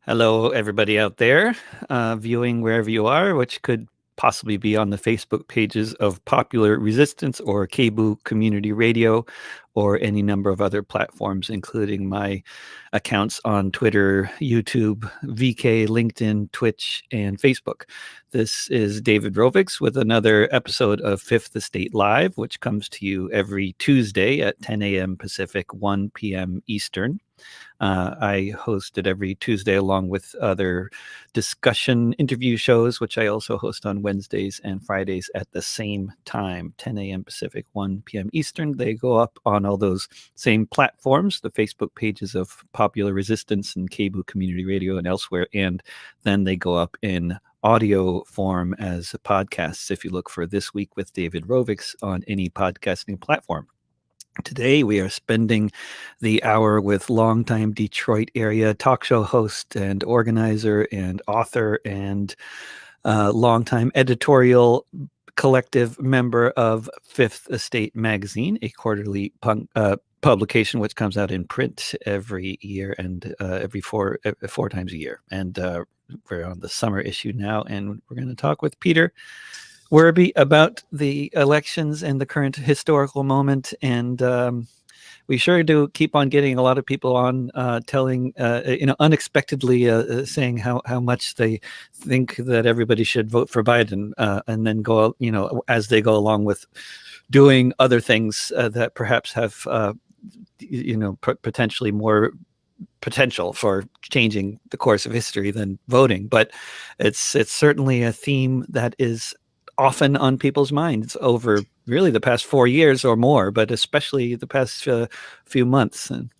Hello, everybody out there viewing wherever you are, which could possibly be on the Facebook pages of Popular Resistance or Cebu Community Radio or any number of other platforms, including my accounts on Twitter, YouTube, VK, LinkedIn, Twitch, and Facebook. This is David Rovix with another episode of Fifth Estate Live, which comes to you every Tuesday at 10 a.m. Pacific, 1 p.m. Eastern. I host it every Tuesday along with other discussion interview shows, which I also host on Wednesdays and Fridays at the same time, 10 a.m. Pacific, 1 p.m. Eastern. They go up on all those same platforms, the Facebook pages of Popular Resistance and Cebu Community Radio and elsewhere, and then they go up in audio form as podcasts if you look for This Week with David Rovix on any podcasting platform. Today, we are spending the hour with longtime Detroit area talk show host and organizer and author and longtime editorial collective member of Fifth Estate Magazine, a quarterly publication which comes out in print every year and every four times a year. And we're on the summer issue now, and we're going to talk with Peter Werbe about the elections and the current historical moment. And we sure do keep on getting a lot of people on telling, unexpectedly saying how much they think that everybody should vote for Biden, and then go, as they go along with doing other things that perhaps have, potentially more potential for changing the course of history than voting. But it's certainly a theme that is often on people's minds over really the past 4 years or more, but especially the past few months. And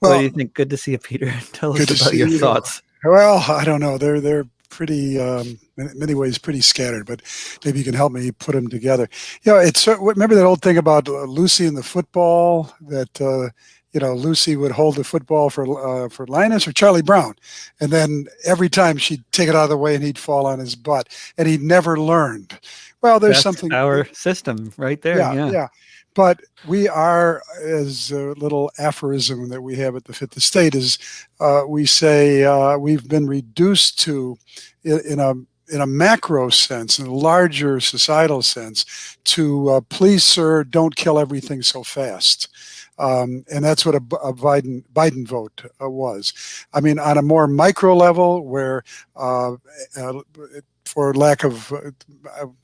what do you think? Good to see you, Peter. Tell us about your thoughts. Well, I don't know. They're pretty, in many ways, pretty scattered, but maybe you can help me put them together. It's remember that old thing about Lucy and the football that. Lucy would hold the football for Linus or Charlie Brown. And then every time she'd take it out of the way and he'd fall on his butt. And he'd never learned. Well, there's something. Our system right there. Yeah. But we are, as a little aphorism that we have at the Fifth Estate is, we say we've been reduced to, in a macro sense, in a larger societal sense, to please, sir, don't kill everything so fast. And that's what a Biden vote was. I mean, on a more micro level, where for lack of,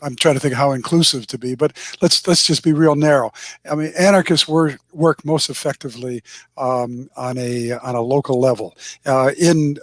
I'm trying to think how inclusive to be, but let's just be real narrow. I mean, anarchists work most effectively on a local level in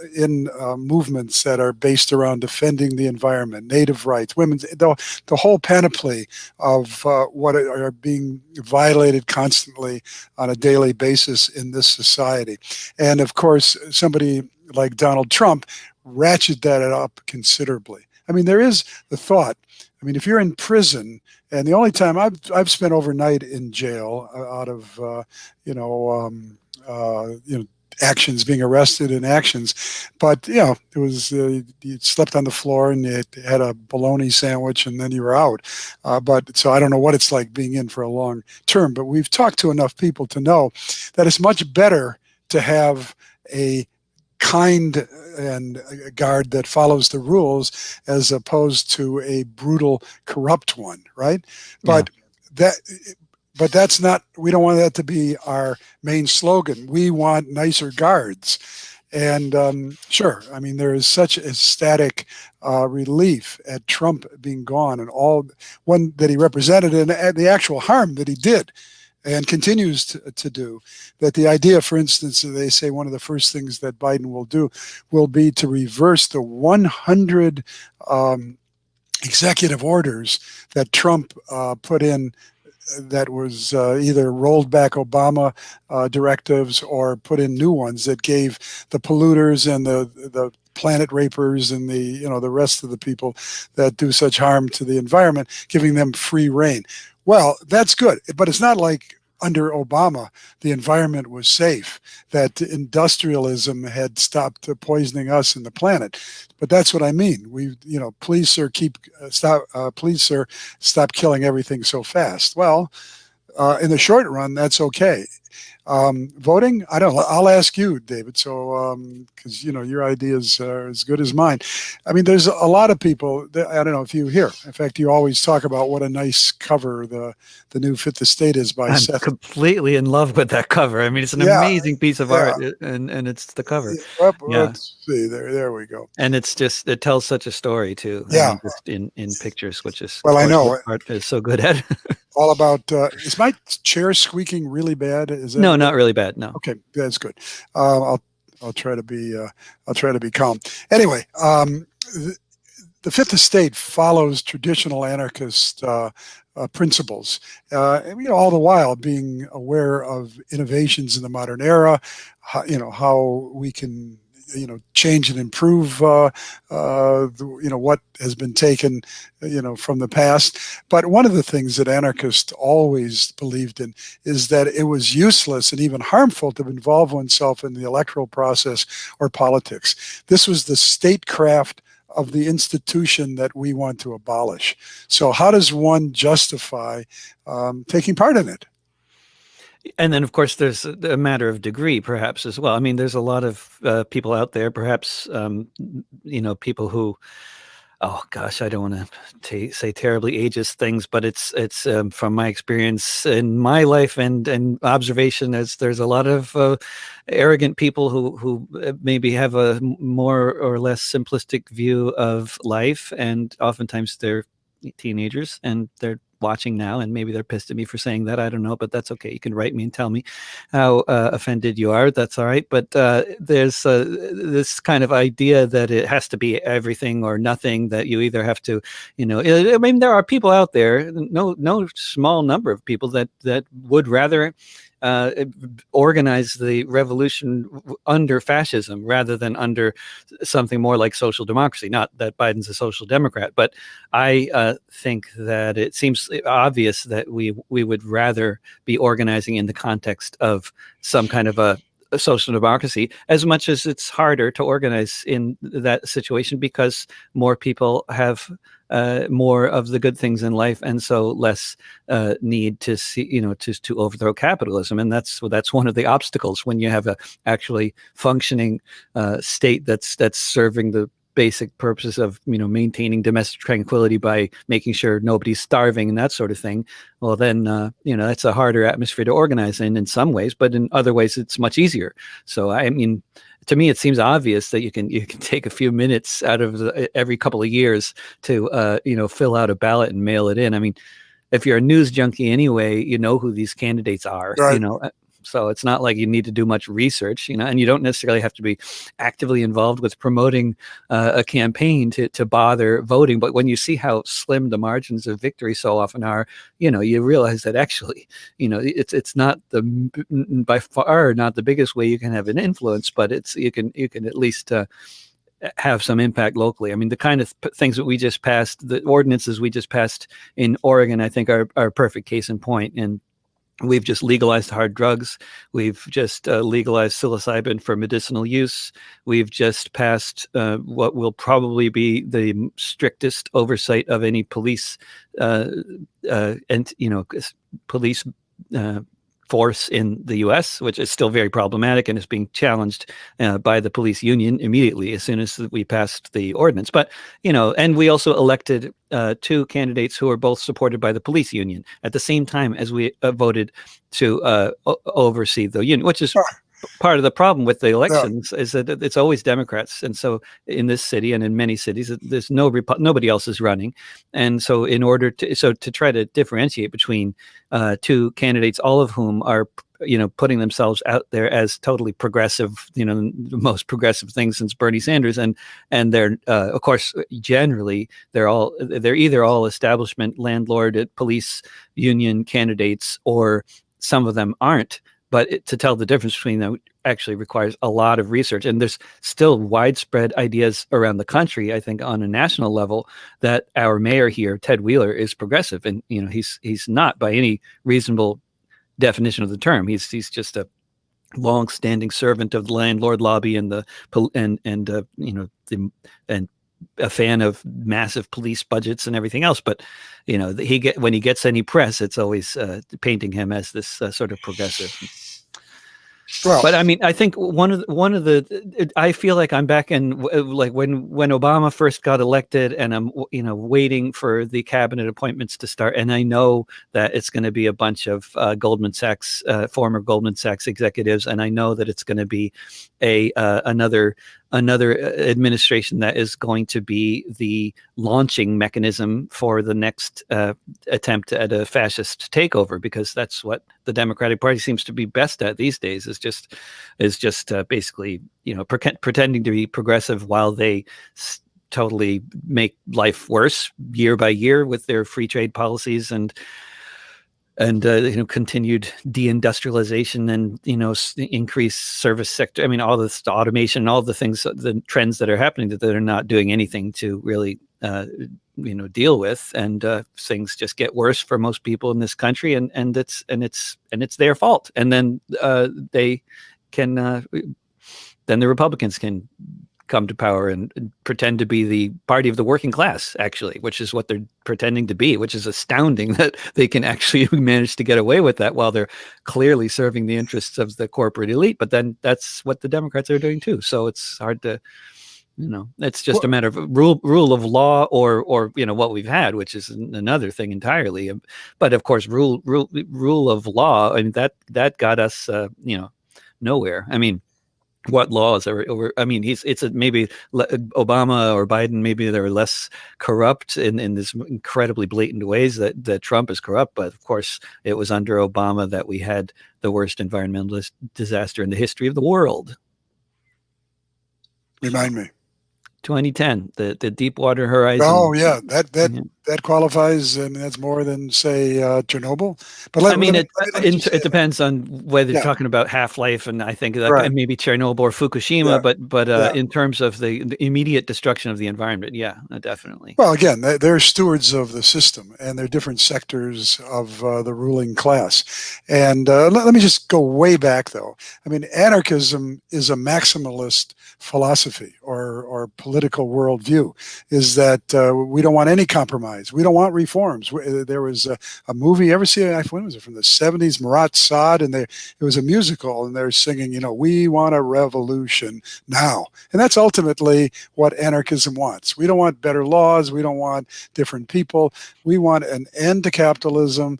movements that are based around defending the environment, native rights, women's, the whole panoply of what are being violated constantly on a daily basis in this society. And of course, somebody like Donald Trump ratcheted that up considerably. I mean, there is the thought. I mean, if you're in prison, and the only time I've spent overnight in jail out of actions, being arrested in actions, but it was you slept on the floor and you had a bologna sandwich and then you were out. But so I don't know what it's like being in for a long term. But we've talked to enough people to know that it's much better to have a kind and a guard that follows the rules as opposed to a brutal, corrupt one, right? But that's not, we don't want that to be our main slogan. We want nicer guards. And sure, I mean, there is such ecstatic relief at Trump being gone and all one that he represented and the actual harm that he did and continues to do, that the idea, for instance, they say one of the first things that Biden will do will be to reverse the 100 executive orders that Trump put in that was either rolled back Obama directives or put in new ones that gave the polluters and the planet rapers and the rest of the people that do such harm to the environment, giving them free rein. Well, that's good, but it's not like under Obama the environment was safe, that industrialism had stopped poisoning us and the planet. But that's what I mean. Please, sir, stop killing everything so fast. Well, in the short run, that's okay. Voting, I don't. I'll ask you, David. So, because your ideas are as good as mine. I mean, there's a lot of people. I don't know if you hear. In fact, you always talk about what a nice cover the new Fifth Estate is by I'm Seth. completely in love with that cover. I mean, it's an Yeah, amazing piece of yeah. art, and it's the cover. Yeah. Let's see. There we go. And it tells such a story too. I Yeah. mean, just in pictures, which is Well, of I course know what art is so good at. all about. Is my chair squeaking really bad? Is that No, not really bad. No. okay? That's good. I'll try to be calm. Anyway, the Fifth Estate follows traditional anarchist principles, all the while being aware of innovations in the modern era, how we can change and improve what has been taken from the past. But one of the things that anarchists always believed in is that it was useless and even harmful to involve oneself in the electoral process or politics. This was the statecraft of the institution that we want to abolish. So how does one justify taking part in it? And then, of course, there's a matter of degree, perhaps, as well. I mean, there's a lot of people out there, perhaps, people who, oh gosh, I don't want to say terribly ageist things, but it's from my experience in my life and observation, there's a lot of arrogant people who maybe have a more or less simplistic view of life, and oftentimes they're teenagers and they're watching now, and maybe they're pissed at me for saying that. I don't know, but that's okay. You can write me and tell me how offended you are. That's all right. But there's this kind of idea that it has to be everything or nothing, that you either have to, I mean, there are people out there, no small number of people that would rather organize the revolution under fascism rather than under something more like social democracy. Not that Biden's a social democrat, but I think that it seems obvious that we would rather be organizing in the context of some kind of a social democracy, as much as it's harder to organize in that situation because more people have more of the good things in life, and so less need to see, to overthrow capitalism. And that's one of the obstacles when you have a actually functioning state that's serving the basic purpose of maintaining domestic tranquility by making sure nobody's starving and that sort of thing. Well, then that's a harder atmosphere to organize in some ways, but in other ways it's much easier. So I mean, to me, it seems obvious that you can take a few minutes out of every couple of years to fill out a ballot and mail it in. I mean, if you're a news junkie anyway, you know who these candidates are. Right. So it's not like you need to do much research, and you don't necessarily have to be actively involved with promoting a campaign to bother voting. But when you see how slim the margins of victory so often are, you realize that actually, it's not by far not the biggest way you can have an influence, but you can at least have some impact locally. I mean, the kind of things that we just passed, the ordinances we just passed in Oregon, I think are a perfect case in point. And we've just legalized hard drugs. We've just legalized psilocybin for medicinal use. We've just passed what will probably be the strictest oversight of any police police force in the U.S., which is still very problematic and is being challenged by the police union immediately as soon as we passed the ordinance. But, and we also elected two candidates who are both supported by the police union at the same time as we voted to oversee the union, which is part of the problem with the elections, is that it's always Democrats. And so in this city and in many cities, there's nobody else is running. And so to try to differentiate between two candidates, all of whom are putting themselves out there as totally progressive, the most progressive thing since Bernie Sanders, and they're of course generally they're either all establishment landlord police union candidates, or some of them aren't. But to tell the difference between them actually requires a lot of research. And there's still widespread ideas around the country, I think, on a national level, that our mayor here, Ted Wheeler, is progressive. And, he's not by any reasonable definition of the term. He's just a long-standing servant of the landlord lobby and and a fan of massive police budgets and everything else. But when he gets any press, it's always painting him as this sort of progressive. Well, But I mean, I think I feel like I'm back in like when Obama first got elected, and I'm waiting for the cabinet appointments to start, and I know that it's going to be a bunch of Goldman Sachs, former Goldman Sachs executives, and I know that it's going to be another administration that is going to be the launching mechanism for the next attempt at a fascist takeover, because that's what the Democratic Party seems to be best at these days, is just basically pretending to be progressive while they totally make life worse year by year with their free trade policies and continued deindustrialization and increased service sector. I mean, all this automation, all the things, the trends that are happening that they're not doing anything to really deal with, and things just get worse for most people in this country, and it's their fault. And then they can then the Republicans can come to power and pretend to be the party of the working class, actually, which is what they're pretending to be, which is astounding that they can actually manage to get away with that while they're clearly serving the interests of the corporate elite. But then that's what the Democrats are doing too. So it's hard to, it's just a matter of rule of law, or what we've had, which is another thing entirely. But of course, rule of law, and that got us, nowhere. I mean, what laws are over? I mean, maybe Obama or Biden, maybe they're less corrupt in this incredibly blatant ways that Trump is corrupt. But of course, it was under Obama that we had the worst environmental disaster in the history of the world. Remind me. 2010, the Deepwater Horizon. Oh yeah, that qualifies, and that's more than, say, Chernobyl. But it depends on whether you're talking about half-life, and I think that maybe Chernobyl or Fukushima. But in terms of the immediate destruction of the environment, definitely. Well, again, they're stewards of the system, and they're different sectors of the ruling class. And let me just go way back, though. I mean, anarchism is a maximalist philosophy or political worldview. Is that we don't want any compromise. We don't want reforms. There was a movie, ever see it? When was it? From the 70s, Marat Sade, and it was a musical, and they're singing, we want a revolution now. And that's ultimately what anarchism wants. We don't want better laws. We don't want different people. We want an end to capitalism.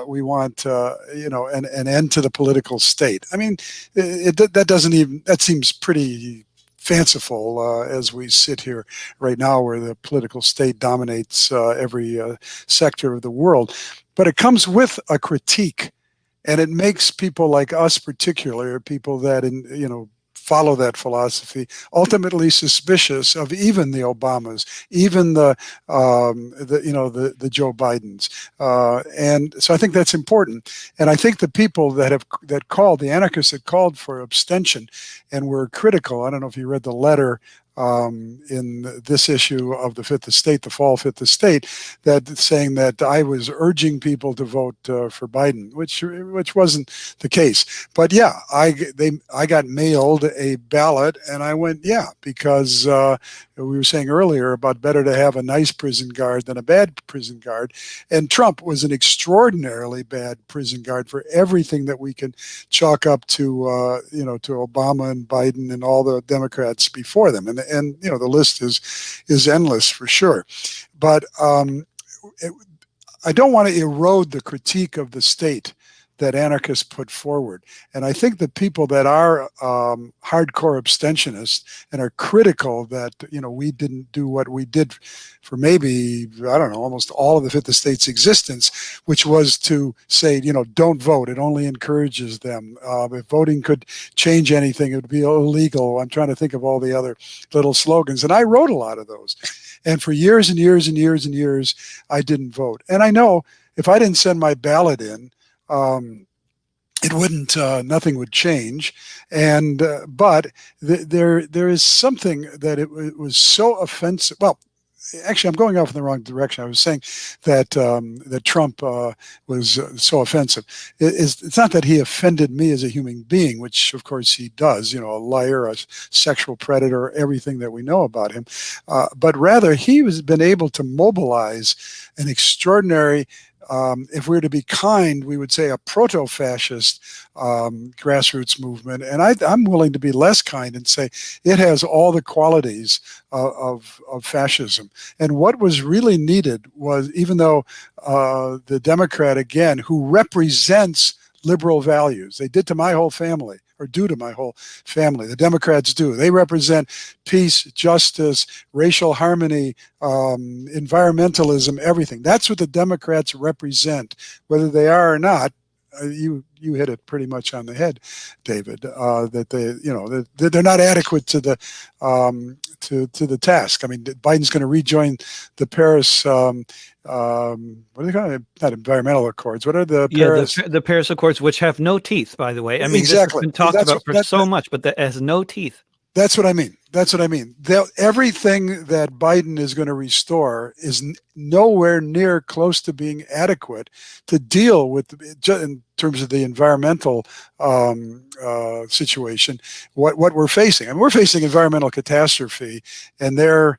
We want, an end to the political state. I mean, that seems pretty fanciful as we sit here right now, where the political state dominates every sector of the world. But it comes with a critique, and it makes people like us, particularly people that follow that philosophy, ultimately suspicious of even the Obamas, even the Joe Bidens, and so I think that's important. And I think the people that called, the anarchists that called for abstention and were critical. I don't know if you read the letter in this issue of the Fifth Estate, the fall Fifth Estate, that saying that I was urging people to vote for Biden, which wasn't the case. But yeah, I got mailed a ballot, and I went because we were saying earlier about better to have a nice prison guard than a bad prison guard, and Trump was an extraordinarily bad prison guard for everything that we can chalk up to to Obama and Biden and all the Democrats before them, and the list is endless for sure. But I don't want to erode the critique of the state that anarchists put forward. And I think the people that are hardcore abstentionists and are critical that, we didn't do what we did for maybe, I don't know, almost all of the Fifth Estate's existence, which was to say, don't vote. It only encourages them. If voting could change anything, it would be illegal. I'm trying to think of all the other little slogans. And I wrote a lot of those. And for years and years and years and years, I didn't vote. And I know if I didn't send my ballot in, it wouldn't, nothing would change. And, but there is something that it was so offensive. Well, actually, I'm going off in the wrong direction. I was saying that that Trump was so offensive. It's not that he offended me as a human being, which of course he does, a liar, a sexual predator, everything that we know about him. But rather, he has been able to mobilize an extraordinary if we were to be kind, we would say a proto-fascist grassroots movement. And I'm willing to be less kind and say it has all the qualities of fascism. And what was really needed was, even though the Democrat, again, who represents liberal values, they did to my whole family, or do to my whole family. The Democrats do. They represent peace, justice, racial harmony, environmentalism, everything. That's what the Democrats represent, whether they are or not. You hit it pretty much on the head, David. That they're not adequate to the to the task. I mean, Biden's going to rejoin the Paris. What are they called? Not environmental accords. What are the Paris? The Paris Accords, which have no teeth, by the way. I mean, exactly. This has been talked about for so much, but that has no teeth. That's what I mean. That's what I mean. Everything that Biden is going to restore is nowhere near close to being adequate to deal with, in terms of the environmental situation, what we're facing. I mean, we're facing environmental catastrophe, and they're,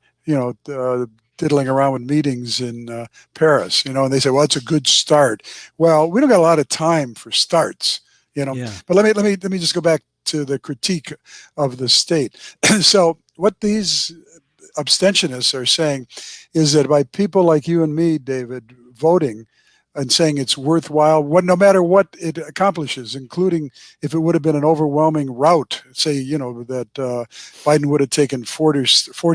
diddling around with meetings in Paris, and they say, well, it's a good start. Well, we don't got a lot of time for starts, Yeah. But let me just go back to the critique of the state. So what these abstentionists are saying is that by people like you and me, David, voting and saying it's worthwhile, no matter what it accomplishes, including if it would have been an overwhelming rout, say, that Biden would have taken 40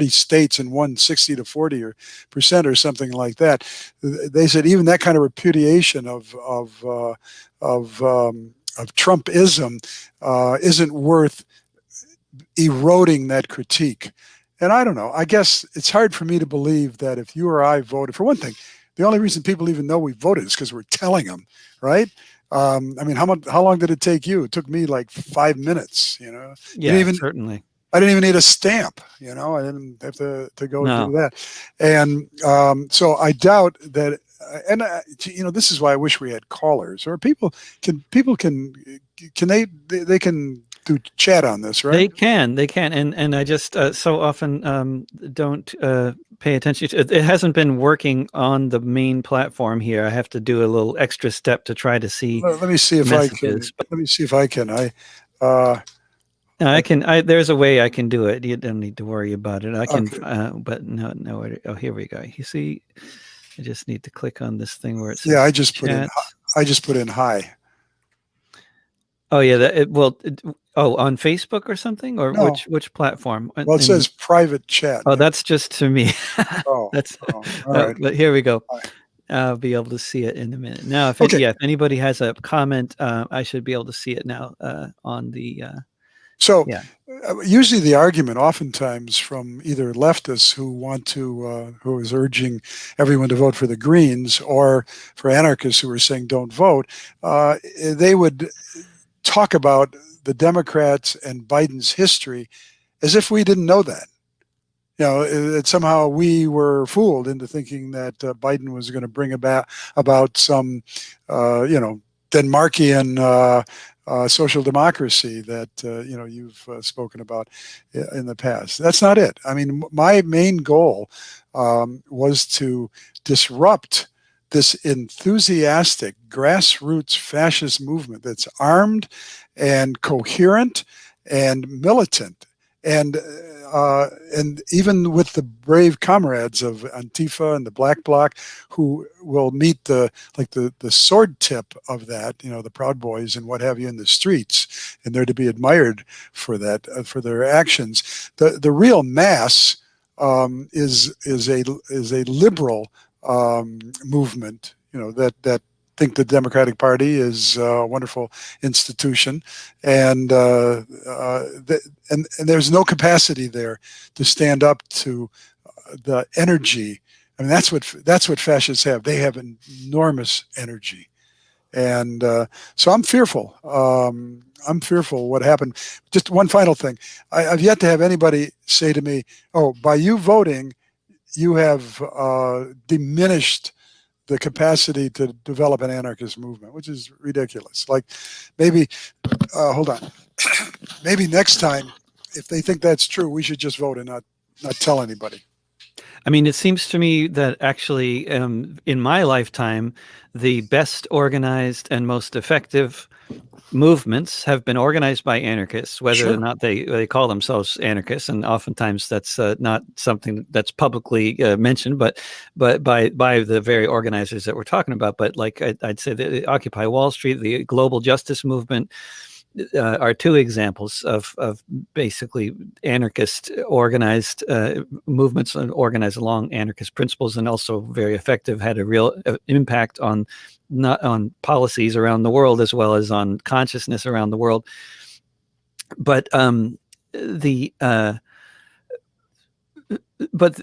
states and won 60 to 40% or something like that. They said even that kind of repudiation of Trumpism isn't worth eroding that critique. And I don't know. I guess it's hard for me to believe that if you or I voted, for one thing, the only reason people even know we voted is because we're telling them, right? I mean, how long did it take you? It took me like 5 minutes, Yeah, certainly. I didn't even need a stamp, I didn't have to go do that. And so I doubt that, and this is why I wish we had callers, or people can do chat on this, right? They can, and I just so often don't pay attention to it. It hasn't been working on the main platform here. I have to do a little extra step to try to see. Let me see if messages. Let me see if I can. I can. There's a way I can do it. You don't need to worry about it. I can, okay. But no. Oh, here we go. You see, I just need to click on this thing where it says. Yeah, I just put in hi. Oh yeah, on Facebook or something, or no. which platform? Well, it says private chat. Oh, that's just to me. That's all right. But here we go. I'll be able to see it in a minute. Now, if anybody has a comment, I should be able to see it now on the. Usually the argument, oftentimes from either leftists who is urging everyone to vote for the Greens, or for anarchists who are saying don't vote, they would talk about the Democrats and Biden's history as if we didn't know that. That somehow we were fooled into thinking that Biden was going to bring about some, Denmarkian social democracy that, you've spoken about in the past. That's not it. I mean, my main goal was to disrupt this enthusiastic grassroots fascist movement that's armed and coherent and militant, and even with the brave comrades of Antifa and the Black Bloc, who will meet the sword tip of that, the Proud Boys and what have you in the streets, and they're to be admired for that, for their actions. The real mass is a liberal movement, that think the Democratic Party is a wonderful institution, and there's no capacity there to stand up to the energy. I mean, that's what fascists have. They have enormous energy, and so I'm fearful. I'm fearful what happened. Just one final thing. I've yet to have anybody say to me, "Oh, by you voting, you have diminished the capacity to develop an anarchist movement," which is ridiculous. Like, maybe, hold on, maybe next time, if they think that's true, we should just vote and not tell anybody. I mean, it seems to me that actually, in my lifetime, the best organized and most effective movements have been organized by anarchists, whether or Sure. not they call themselves anarchists, and oftentimes that's not something that's publicly mentioned, but by the very organizers that we're talking about. But like I'd say, the Occupy Wall Street, the global justice movement, are two examples of basically anarchist organized movements and organized along anarchist principles, and also very effective, had a real impact on not on policies around the world as well as on consciousness around the world. But the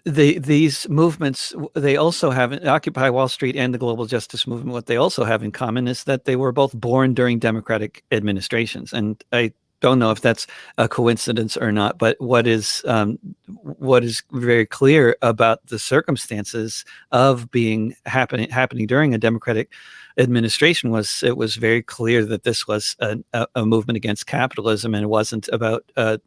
these movements, they also have, Occupy Wall Street and the global justice movement, what they also have in common is that they were both born during democratic administrations. And I don't know if that's a coincidence or not, but what is very clear about the circumstances of happening during a democratic administration was, it was very clear that this was a movement against capitalism, and it wasn't about a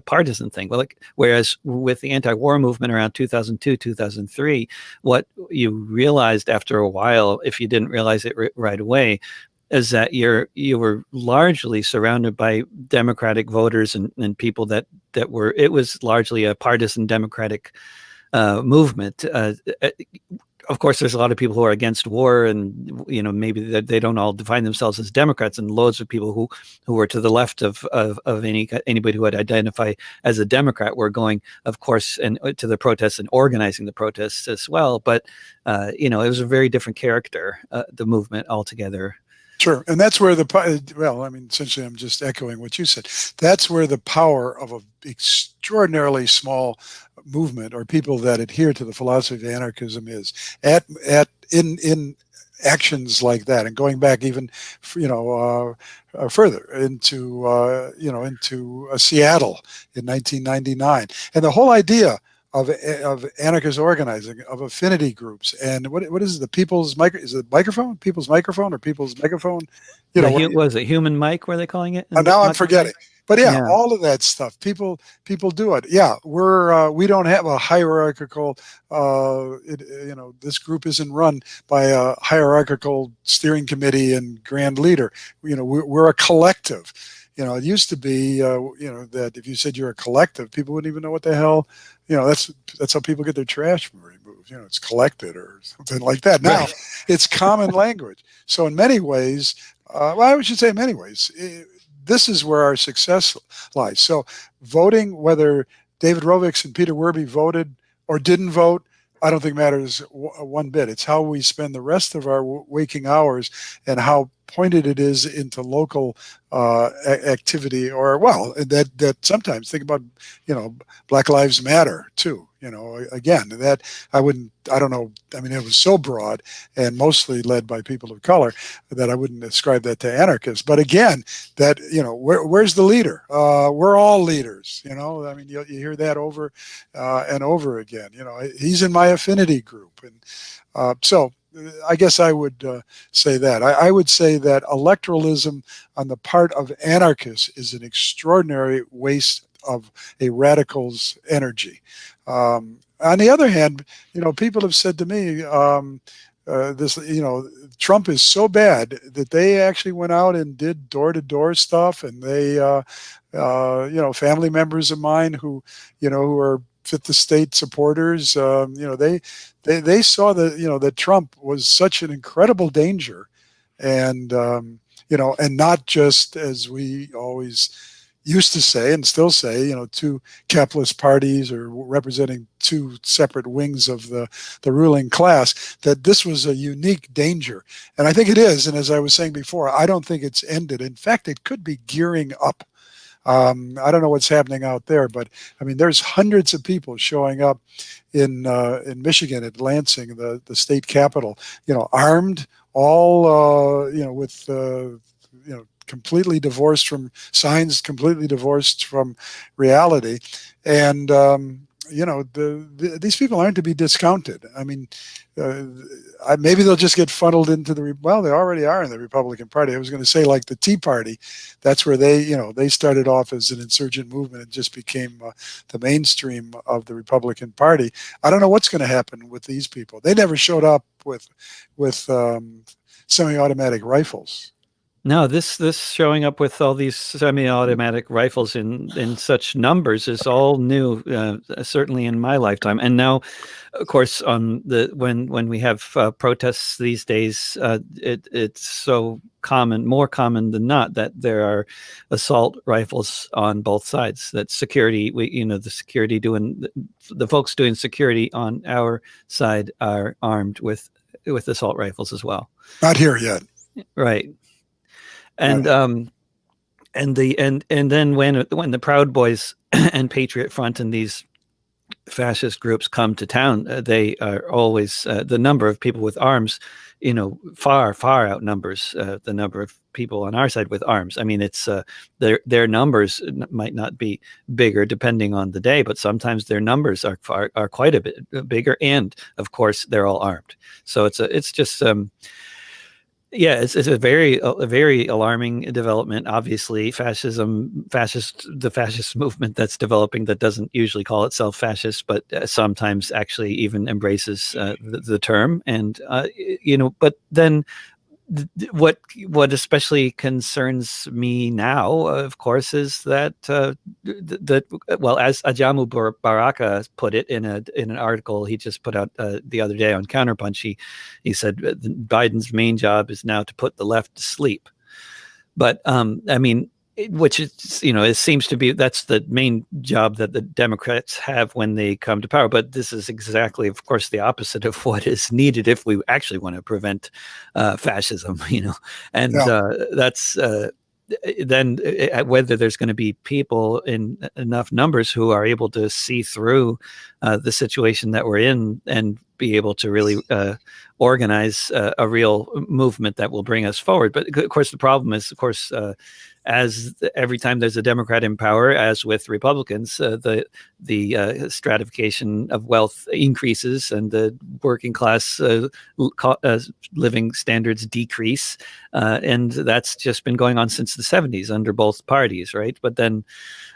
partisan thing. Well, whereas with the anti-war movement around 2002, 2003, what you realized after a while, if you didn't realize it right away, is that you were largely surrounded by Democratic voters and people that were, it was largely a partisan Democratic movement. Of course, there's a lot of people who are against war, and maybe they don't all define themselves as Democrats, and loads of people who were to the left of anybody who would identify as a Democrat were going, of course, and to the protests and organizing the protests as well. But it was a very different character, the movement altogether. Sure. And that's where well, I mean, essentially, I'm just echoing what you said. That's where the power of an extraordinarily small movement or people that adhere to the philosophy of anarchism is in actions like that, and going back even, further into, into Seattle in 1999. And the whole idea of anarchist organizing, of affinity groups, and what is it, the people's is it microphone, people's microphone, or people's megaphone? Was it human mic? Were they calling it? Now I'm forgetting. But yeah, Yeah. all of that stuff. People do it. Yeah, we don't have a hierarchical. This group isn't run by a hierarchical steering committee and grand leader. We're a collective. It used to be, that if you said you're a collective, people wouldn't even know what the hell. That's how people get their trash removed. It's collected or something like that. Now, right. It's common language. So in many ways, I should say in many ways, this is where our success lies. So voting, whether David Rovix and Peter Werbe voted or didn't vote, I don't think matters one bit. It's how we spend the rest of our waking hours and how pointed it is into local activity, or that sometimes think about Black Lives Matter too. Again, that I don't know. I mean, it was so broad and mostly led by people of color that I wouldn't ascribe that to anarchists. But again, that where's the leader? We're all leaders. I mean, you hear that over and over again. He's in my affinity group, and so I guess I would say that. I would say that electoralism on the part of anarchists is an extraordinary waste of a radical's energy. On the other hand, people have said to me, Trump is so bad that they actually went out and did door-to-door stuff, and they, family members of mine who are fit the state supporters, they saw that Trump was such an incredible danger, and and not just, as we always used to say and still say, two capitalist parties or representing two separate wings of the ruling class, that this was a unique danger. And I think it is. And as I was saying before, I don't think it's ended. In fact, it could be gearing up. I don't know what's happening out there, but I mean, there's hundreds of people showing up in Michigan at Lansing, the state capital, armed, all with completely divorced from signs, completely divorced from reality, and these people aren't to be discounted. I mean, maybe they'll just get funneled into well, they already are in the Republican Party. I was going to say, like the Tea Party, that's where they started off as an insurgent movement and just became the mainstream of the Republican Party. I don't know what's going to happen with these people. They never showed up with semi-automatic rifles. No, this showing up with all these semi-automatic rifles in such numbers is all new, certainly in my lifetime. And now, of course, on when we have protests these days, it's so common, more common than not, that there are assault rifles on both sides. That security, the security doing the folks doing security on our side are armed with assault rifles as well. Not here yet, right? And and then when the Proud Boys and Patriot Front and these fascist groups come to town, they are always the number of people with arms, far outnumbers the number of people on our side with arms. I mean, it's their numbers might not be bigger depending on the day, but sometimes their numbers are quite a bit bigger, and of course they're all armed. So it's just. Yeah, it's a very alarming development. Obviously, the fascist movement that's developing, that doesn't usually call itself fascist, but sometimes actually even embraces the term. And but then what especially concerns me now, of course, is that well, as Ajamu Baraka put it in an article he just put out the other day on Counterpunch, he said Biden's main job is now to put the left to sleep. But I mean, which is, it seems to be, that's the main job that the Democrats have when they come to power. But this is exactly, of course, the opposite of what is needed if we actually want to prevent fascism, and that's then whether there's going to be people in enough numbers who are able to see through the situation that we're in and be able to really organize a real movement that will bring us forward. But of course, the problem is, of course, as every time there's a Democrat in power, as with Republicans, the stratification of wealth increases and the working class living standards decrease, and that's just been going on since the 70s under both parties, right? But then,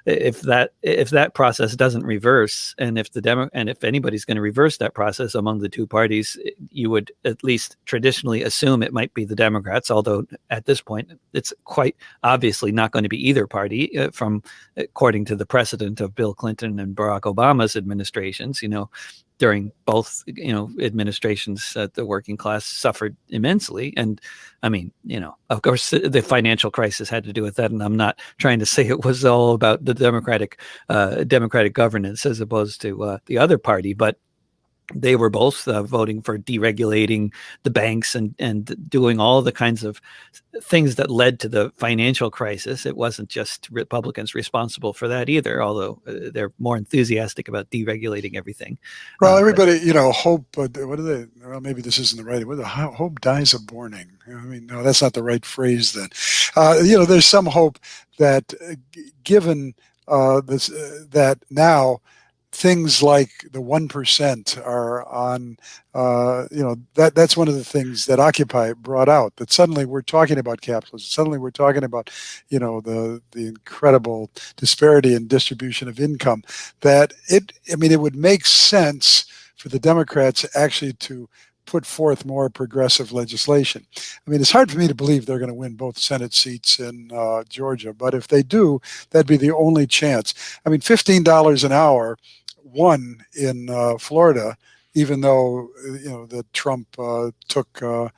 if that process doesn't reverse, and if anybody's going to reverse that process among the two parties, you would at least traditionally assume it might be the Democrats. Although at this point, it's quite obviously not going to be either party, according to the precedent of Bill Clinton and Barack Obama's administrations. During both, administrations, the working class suffered immensely. And I mean, of course, the financial crisis had to do with that. And I'm not trying to say it was all about the democratic governance as opposed to the other party, but they were both voting for deregulating the banks and doing all the kinds of things that led to the financial crisis. It wasn't just Republicans responsible for that either, although they're more enthusiastic about deregulating everything. Well, everybody, hope, but what are they? Well, maybe this isn't the right. Hope dies of mourning. I mean, no, that's not the right phrase then. There's some hope that given this, that now things like the 1% are on, that's one of the things that Occupy brought out, that suddenly we're talking about capitalism. Suddenly we're talking about, the incredible disparity in distribution of income, that it would make sense for the Democrats actually to put forth more progressive legislation. I mean, it's hard for me to believe they're going to win both Senate seats in Georgia, but if they do, that'd be the only chance. I mean, $15 an hour won in Florida, even though that Trump took the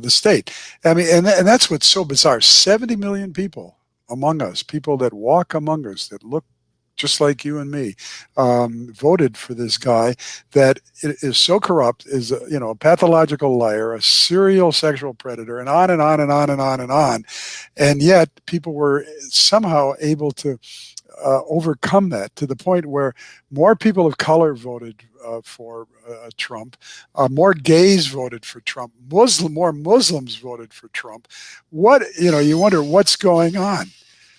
state. I mean, and that's what's so bizarre. 70 million people among us, people that walk among us, that look just like you and me, voted for this guy that is so corrupt, is a pathological liar, a serial sexual predator, and on and on and on and on and on. And yet people were somehow able to overcome that to the point where more people of color voted for Trump, more gays voted for Trump, more Muslims voted for Trump. You wonder what's going on.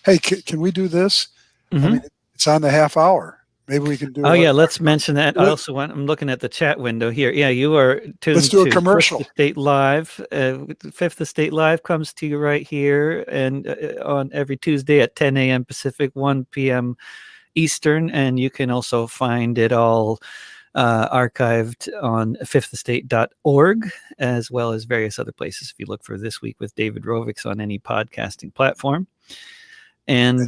Hey, can we do this? Mm-hmm. I mean, it's on the half hour. Maybe we can do. Oh yeah, let's mention that. I also I'm looking at the chat window here. Yeah, you are tuned let's do a to commercial. Fifth Estate Live. Fifth Estate Live comes to you right here, and on every Tuesday at 10 a.m. Pacific, 1 p.m. Eastern, and you can also find it all archived on fifthestate.org, as well as various other places. If you look for This Week with David Rovics on any podcasting platform. And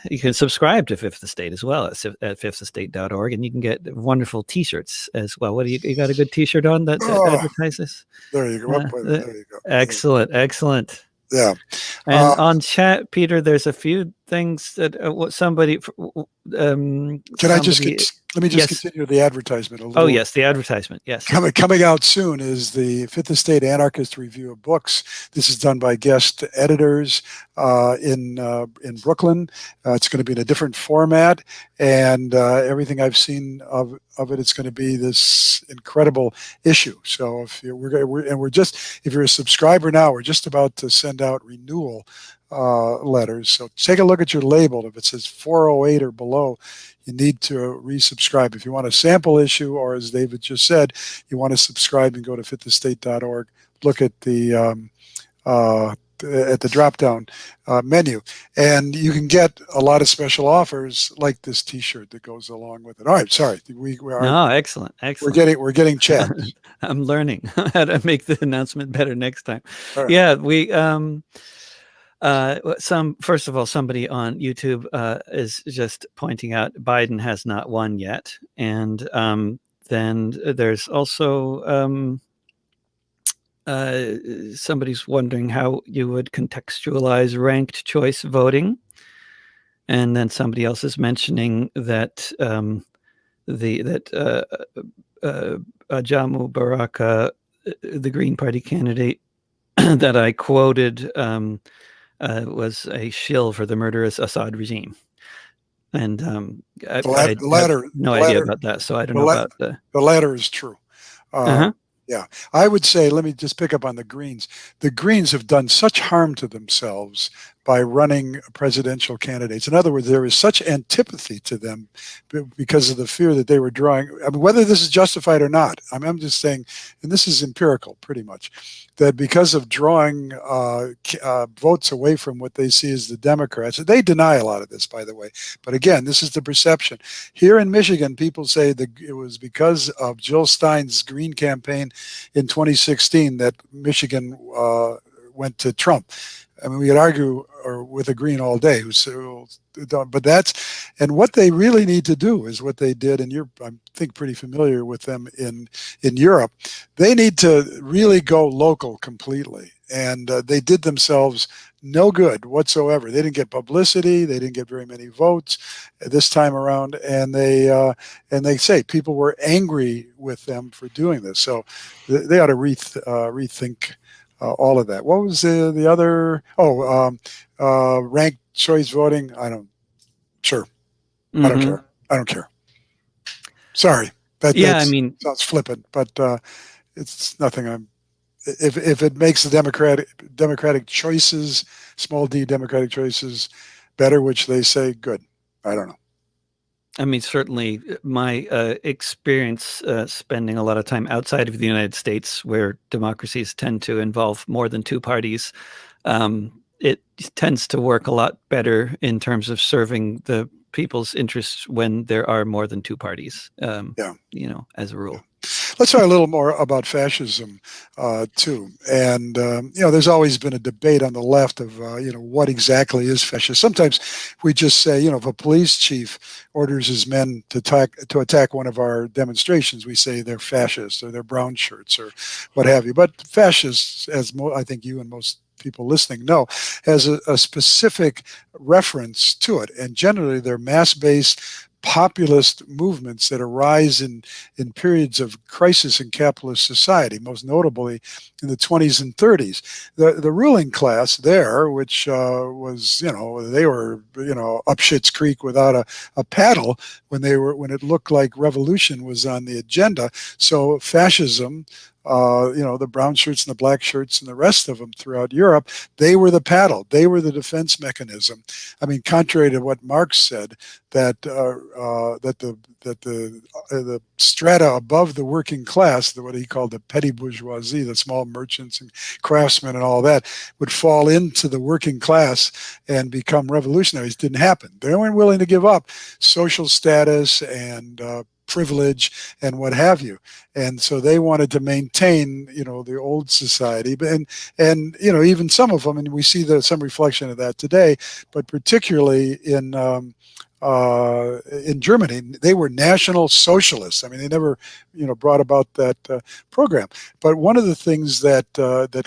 you can subscribe to Fifth Estate as well at fifthestate.org, and you can get wonderful T-shirts as well. What do you got? A good T-shirt on that advertises? There you go. There you go. Excellent, excellent. Yeah. And on chat, Peter, there's a few things that somebody. Can I just let me just continue the advertisement a little? Oh yes, the advertisement. Yes. Coming out soon is the Fifth Estate Anarchist Review of Books. This is done by guest editors in Brooklyn. It's going to be in a different format, and everything I've seen of it, it's going to be this incredible issue. So if if you're a subscriber now, we're just about to send out renewal letters. So take a look at your label. If it says 408 or below, you need to resubscribe. If you want a sample issue, or as David just said, you want to subscribe and go to fifthestate.org, look at the drop-down menu, and you can get a lot of special offers like this T-shirt that goes along with it. All right, sorry, we are. No, excellent. We're getting chat. I'm learning how to make the announcement better next time. Right. Yeah, we first of all, somebody on YouTube is just pointing out Biden has not won yet, and then there's also somebody's wondering how you would contextualize ranked choice voting, and then somebody else is mentioning that Jamu Baraka, the Green Party candidate that I quoted, was a shill for the murderous Assad regime. And I have no idea about that, so I don't know about the latter is true. Yeah, I would say, let me just pick up on the Greens. The Greens have done such harm to themselves by running presidential candidates. In other words, there is such antipathy to them because of the fear that they were drawing. I mean, whether this is justified or not, I'm just saying, and this is empirical pretty much, that because of drawing votes away from what they see as the Democrats, they deny a lot of this, by the way. But again, this is the perception. Here in Michigan, people say that it was because of Jill Stein's Green campaign in 2016 that Michigan went to Trump. I mean, we could argue with a Green all day, but that's, and what they really need to do is what they did, and you're, I think, pretty familiar with them in Europe. They need to really go local completely, and they did themselves no good whatsoever. They didn't get publicity. They didn't get very many votes this time around, and they say people were angry with them for doing this. So they ought to rethink all of that. What was the other? Ranked choice voting. I don't care. Sorry. I mean, sounds flippant, but it's nothing. If it makes the democratic choices, small d democratic choices, better, which they say, good. I don't know. I mean, certainly my experience spending a lot of time outside of the United States, where democracies tend to involve more than two parties, it tends to work a lot better in terms of serving the people's interests when there are more than two parties, as a rule. Let's talk a little more about fascism, too. And, there's always been a debate on the left of, what exactly is fascist. Sometimes we just say, if a police chief orders his men to attack one of our demonstrations, we say they're fascists or they're brown shirts or what have you. But fascists, as I think you and most people listening know, has a specific reference to it. And generally, they're mass-based populist movements that arise in periods of crisis in capitalist society, most notably in the 20s and 30s. The ruling class there, which was, they were, up Schitt's Creek without a paddle when it looked like revolution was on the agenda. So fascism the brown shirts and the black shirts and the rest of them throughout Europe, they were the paddle. They were the defense mechanism. I mean, contrary to what Marx said, that the strata above the working class, what he called the petty bourgeoisie, the small merchants and craftsmen and all that, would fall into the working class and become revolutionaries. Didn't happen. They weren't willing to give up social status and privilege and what have you, and so they wanted to maintain, the old society. And even some of them, and we see some reflection of that today, but particularly in Germany, they were national socialists. I mean, they never, brought about that program. But one of the things that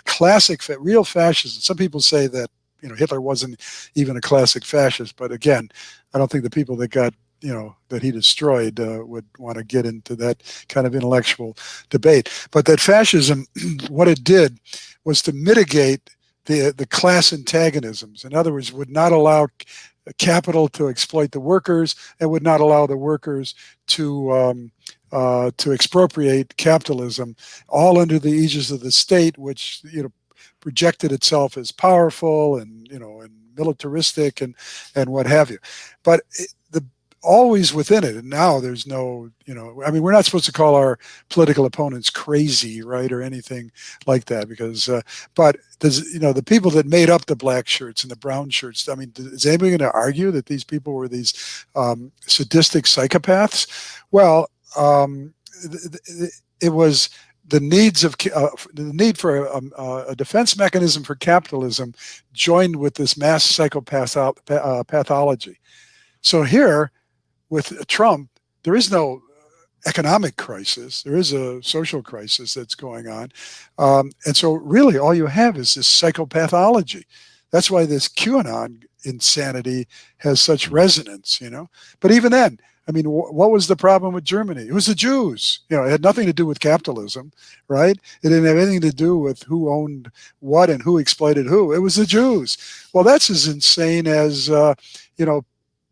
classic, real fascism. Some people say that Hitler wasn't even a classic fascist, but again, I don't think the people that got that he destroyed would want to get into that kind of intellectual debate. But that fascism, what it did was to mitigate the class antagonisms. In other words, would not allow capital to exploit the workers, and would not allow the workers to expropriate capitalism, all under the aegis of the state, which projected itself as powerful and and militaristic and what have you. But always within it. And now there's no, I mean, we're not supposed to call our political opponents crazy, right, or anything like that, because, but does, the people that made up the black shirts and the brown shirts, I mean, is anybody going to argue that these people were these sadistic psychopaths? Well, it was the need for a defense mechanism for capitalism joined with this mass pathology. So here, with Trump, there is no economic crisis. There is a social crisis that's going on. And so really all you have is this psychopathology. That's why this QAnon insanity has such resonance, But even then, I mean, what was the problem with Germany? It was the Jews. It had nothing to do with capitalism, right? It didn't have anything to do with who owned what and who exploited who. It was the Jews. Well, that's as insane as,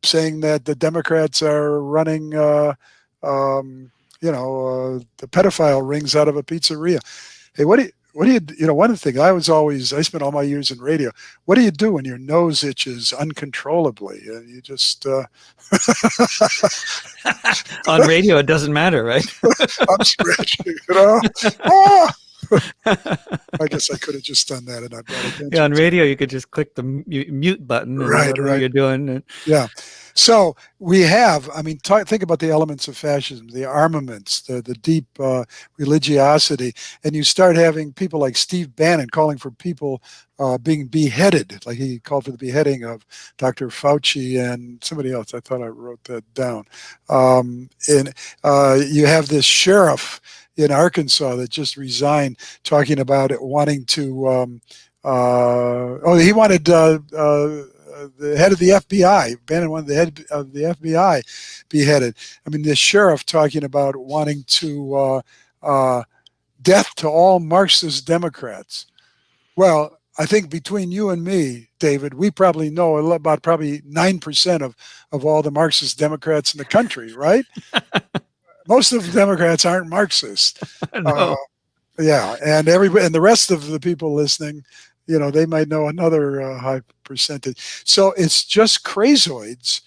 saying that the Democrats are running, the pedophile rings out of a pizzeria. Hey, what do you, one of the things I spent all my years in radio. What do you do when your nose itches uncontrollably? You just, on radio, it doesn't matter, right? I'm scratching, Ah! I guess I could have just done that and I brought attention. Yeah, on radio, you could just click the mute button and whatever you're doing. Yeah. So we have, I mean, think about the elements of fascism, the armaments, the deep religiosity, and you start having people like Steve Bannon calling for people being beheaded, like he called for the beheading of Dr. Fauci and somebody else. I thought I wrote that down. And you have this sheriff in Arkansas that just resigned, talking about it, wanting to. He wanted the head of the FBI. Bannon wanted the head of the FBI beheaded. I mean, the sheriff talking about wanting to death to all Marxist Democrats. Well, I think between you and me, David, we probably know about probably 9% of all the Marxist Democrats in the country, right? Most of the Democrats aren't Marxist. No. Yeah, and everybody, and the rest of the people listening, they might know another high percentage. So it's just crazoids,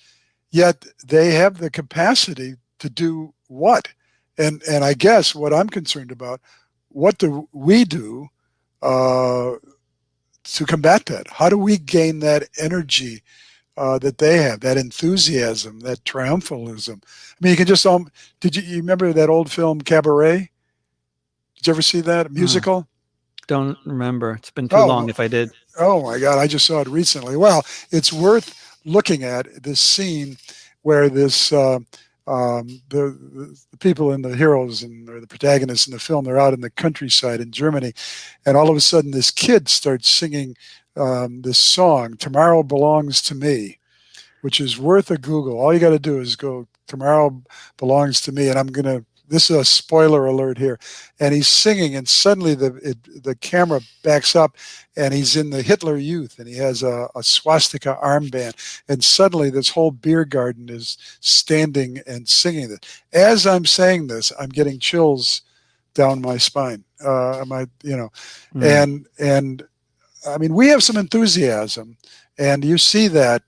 yet they have the capacity to do what? And I guess what I'm concerned about, what do we do to combat that? How do we gain that energy that they have, that enthusiasm, that triumphalism? I mean, you can just, you remember that old film Cabaret? Did you ever see that musical? Don't remember. It's been too long if I did. Oh my God, I just saw it recently. Well, it's worth looking at this scene where this the people and the heroes or the protagonists in the film, they're out in the countryside in Germany, and all of a sudden this kid starts singing this song, "Tomorrow Belongs to Me," which is worth a Google. All you got to do is go, "Tomorrow Belongs to Me," and this is a spoiler alert here. And he's singing, and suddenly the camera backs up, and he's in the Hitler Youth, and he has a swastika armband. And suddenly this whole beer garden is standing and singing this. As I'm saying this, I'm getting chills down my spine. Am I, Mm. and I mean, we have some enthusiasm, and you see that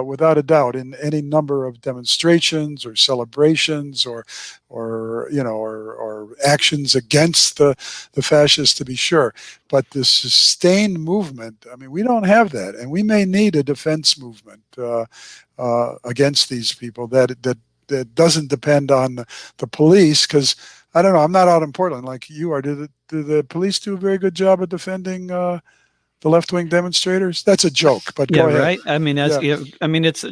without a doubt in any number of demonstrations or celebrations or actions against the fascists, to be sure. But the sustained movement, I mean, we don't have that, and we may need a defense movement against these people that doesn't depend on the police, because I don't know. I'm not out in Portland like you are. Do the police do a very good job of defending the left-wing demonstrators? That's a joke, but Yeah, go ahead. right. I mean, Yeah, I mean, it's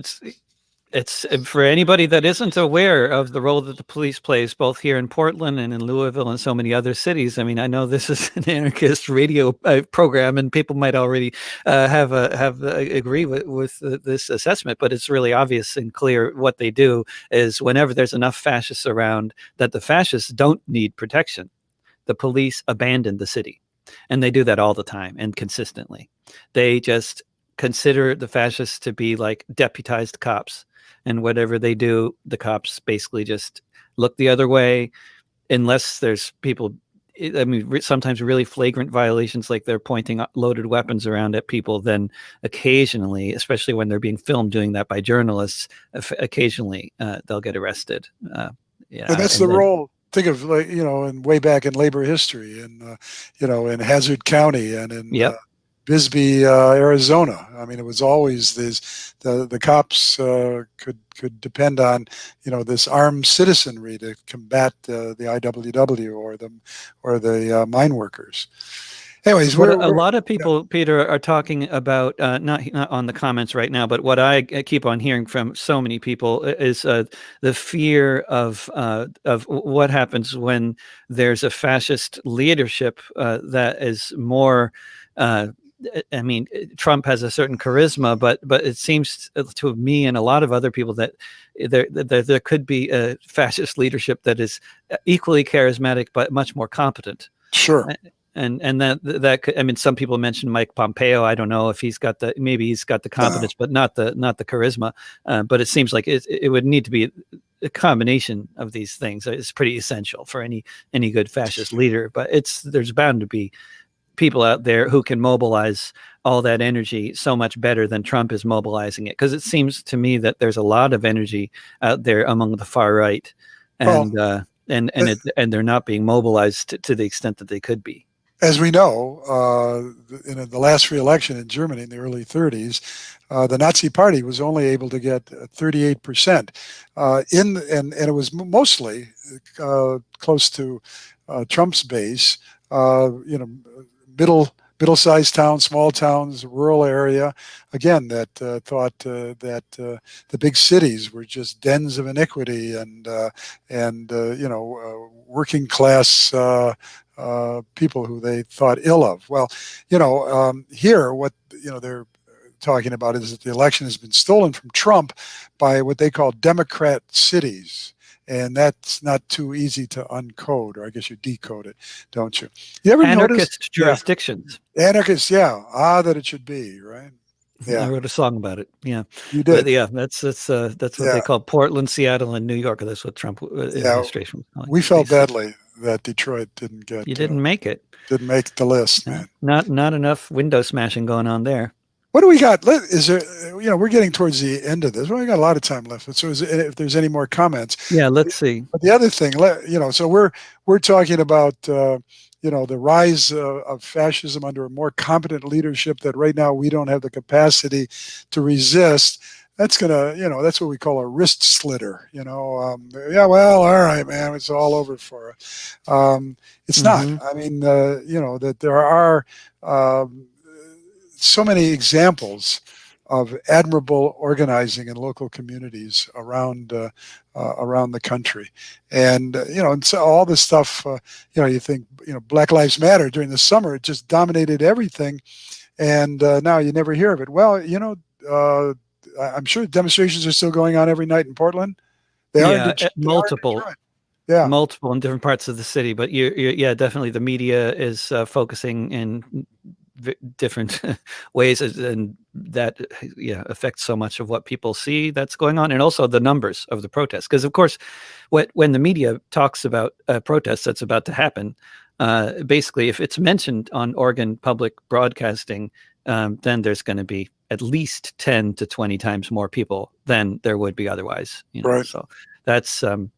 for anybody that isn't aware of the role that the police plays both here in Portland and in Louisville and so many other cities. I mean, I know this is an anarchist radio program, and people might already agree with this assessment, but it's really obvious and clear what they do is whenever there's enough fascists around that the fascists don't need protection, the police abandon the city. And they do that all the time and consistently. They just consider the fascists to be like deputized cops. And whatever they do, the cops basically just look the other way unless there's people. I mean, sometimes really flagrant violations, like they're pointing loaded weapons around at people. Then occasionally, especially when they're being filmed doing that by journalists, occasionally they'll get arrested. and that's And the then, role. Think of, like, and way back in labor history, and in Hazard County and in yep. Bisbee, Arizona. I mean, it was always the cops could depend on this armed citizenry to combat the IWW or the mine workers. Anyways, What a we're lot of yeah, people, Peter, are talking about, not on the comments right now, but what I keep on hearing from so many people is the fear of what happens when there's a fascist leadership that is more. I mean, Trump has a certain charisma, but it seems to me and a lot of other people that there could be a fascist leadership that is equally charismatic but much more competent. sure. And that could, I mean, some people mentioned Mike Pompeo. I don't know if maybe he's got the Uh, competence, but not the charisma. But it seems like it would need to be a combination of these things. It's pretty essential for any good fascist leader. But there's bound to be people out there who can mobilize all that energy so much better than Trump is mobilizing it. Because it seems to me that there's a lot of energy out there among the far right, well, and and they're not being mobilized to the extent that they could be. as we know, in the last re-election in Germany in the early 30s, the Nazi Party was only able to get 38%. And it was mostly close to Trump's base. Middle-sized towns, small towns, rural area. Again, that thought that the big cities were just dens of iniquity and working class people who they thought ill of. Well, here what they're talking about is that the election has been stolen from Trump by what they call Democrat cities. And that's not too easy to uncode, or I guess you decode it, don't you? You ever notice? Anarchist Yeah, jurisdictions. anarchist. Yeah, that it should be, right? I Yeah, wrote a song about it. Yeah, you but did. yeah, that's what Yeah, they call Portland, Seattle, and New York. That's what Trump yeah. administration was calling We it. felt Basically, badly that Detroit didn't get you didn't make it. didn't make the list, No, man. not enough window smashing going on there. What do we got? Is there? We're getting towards the end of this. Well, we got a lot of time left. So, if there's any more comments, Yeah, let's see. but the other thing, so we're talking about the rise of fascism under a more competent leadership that right now we don't have the capacity to resist. That's that's what we call a wrist slitter. Yeah, well, all right, man, it's all over for us. It's not. Mm-hmm. I mean, that there are. So many examples of admirable organizing in local communities around the country, and and so all this stuff. You think Black Lives Matter during the summer, it just dominated everything, and now you never hear of it. Well, I'm sure demonstrations are still going on every night in Portland. They are in Yeah, Detroit. They are in multiple. Detroit. Yeah. Multiple in different parts of the city, but yeah, definitely the media is focusing in different ways, and that affects so much of what people see that's going on, and also the numbers of the protests. Because of course, when the media talks about a protest that's about to happen, basically, if it's mentioned on Oregon Public Broadcasting, then there's going to be at least 10 to 20 times more people than there would be otherwise. Right. So that's and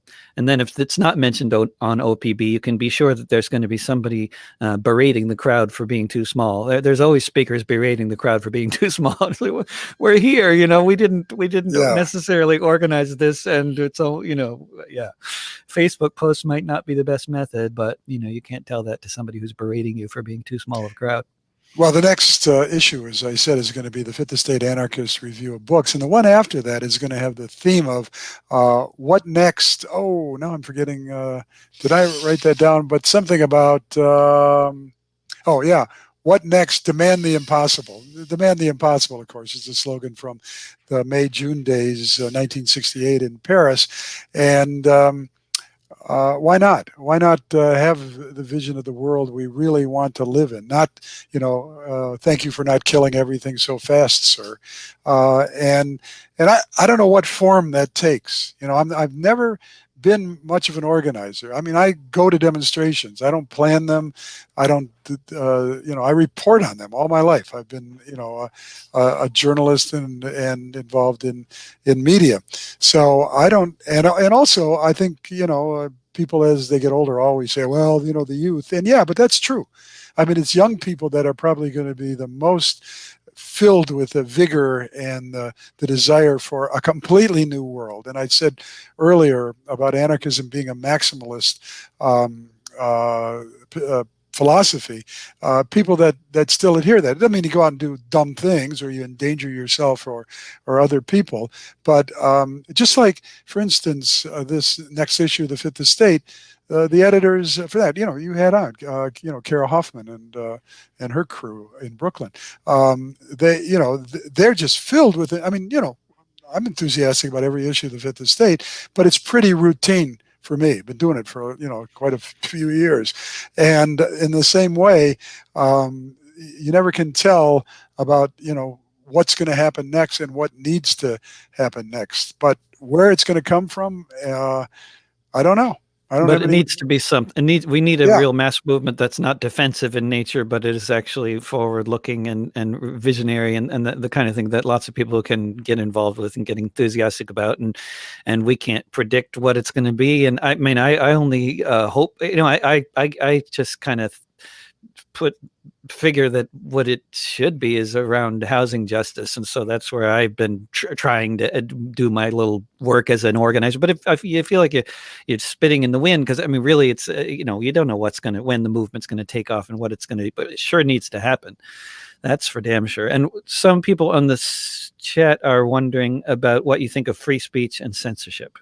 then if it's not mentioned on OPB, you can be sure that there's going to be somebody berating the crowd for being too small. There's always speakers berating the crowd for being too small. We're here, we didn't Yeah. necessarily organize this, and it's all yeah. Facebook posts might not be the best method, but you can't tell that to somebody who's berating you for being too small of a crowd. Well, the next issue, as I said, is going to be the Fifth Estate Anarchist Review of Books. And the one after that is going to have the theme of what next? Oh, now I'm forgetting. Did I write that down? But something about, oh, yeah. What next? Demand the impossible. Demand the impossible, of course, is the slogan from the May-June days, 1968 in Paris. And why not? Why not have the vision of the world we really want to live in? Not, thank you for not killing everything so fast, sir. And I don't know what form that takes. I've never been much of an organizer. I mean, I go to demonstrations. I don't plan them. I don't, I report on them all my life. I've been, a journalist and involved in media. So I don't, and also I think, people as they get older always say, well, the youth. And yeah, but that's true. I mean, it's young people that are probably going to be the most filled with the vigor and the desire for a completely new world. And I said earlier about anarchism being a maximalist philosophy. People that still adhere to that. It doesn't mean you go out and do dumb things or you endanger yourself or other people. But just like, for instance, this next issue of the Fifth Estate, the editors for that, you had on, Kara Hoffman and her crew in Brooklyn. They're just filled with it. I mean, I'm enthusiastic about every issue of the Fifth Estate, but it's pretty routine for me. Been doing it for quite a few years, and in the same way, you never can tell about what's going to happen next and what needs to happen next. But where it's going to come from, I don't know. But it needs to be something. We need a Yeah. real mass movement that's not defensive in nature, but it is actually forward-looking and visionary, and the kind of thing that lots of people can get involved with and get enthusiastic about. And we can't predict what it's going to be. And I mean, I only hope. I just kind of figure that what it should be is around housing justice, and so that's where I've been trying to do my little work as an organizer. But if you feel like you're spitting in the wind, because I mean, really, it's you don't know when the movement's going to take off and what it's going to be, but it sure needs to happen. That's for damn sure. And some people on this chat are wondering about what you think of free speech and censorship.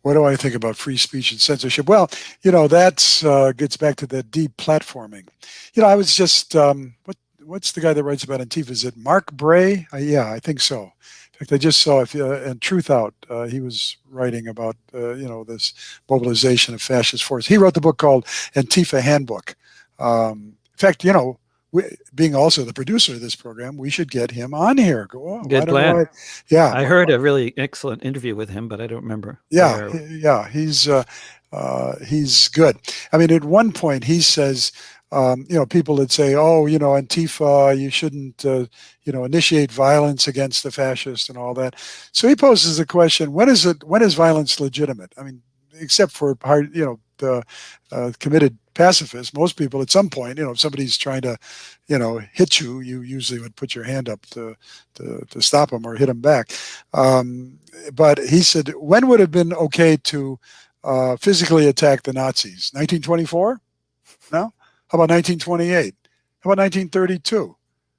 What do I think about free speech and censorship? Well, that gets back to the deplatforming. I was just, what's the guy that writes about Antifa? Is it Mark Bray? Yeah, I think so. In fact, I just saw in Truth Out, he was writing about, this mobilization of fascist force. He wrote the book called Antifa Handbook. In fact, being also the producer of this program, we should get him on here. Good plan. Yeah, I heard a really excellent interview with him, but I don't remember. Yeah, he's good. I mean, at one point he says, people that say, oh, Antifa, you shouldn't, initiate violence against the fascists and all that. So he poses the question: when is violence legitimate? I mean, except for the committed pacifists, most people at some point, if somebody's trying to, hit you, you usually would put your hand up to stop them or hit them back. But he said, when would it have been okay to physically attack the Nazis? 1924? No? How about 1928? How about 1932?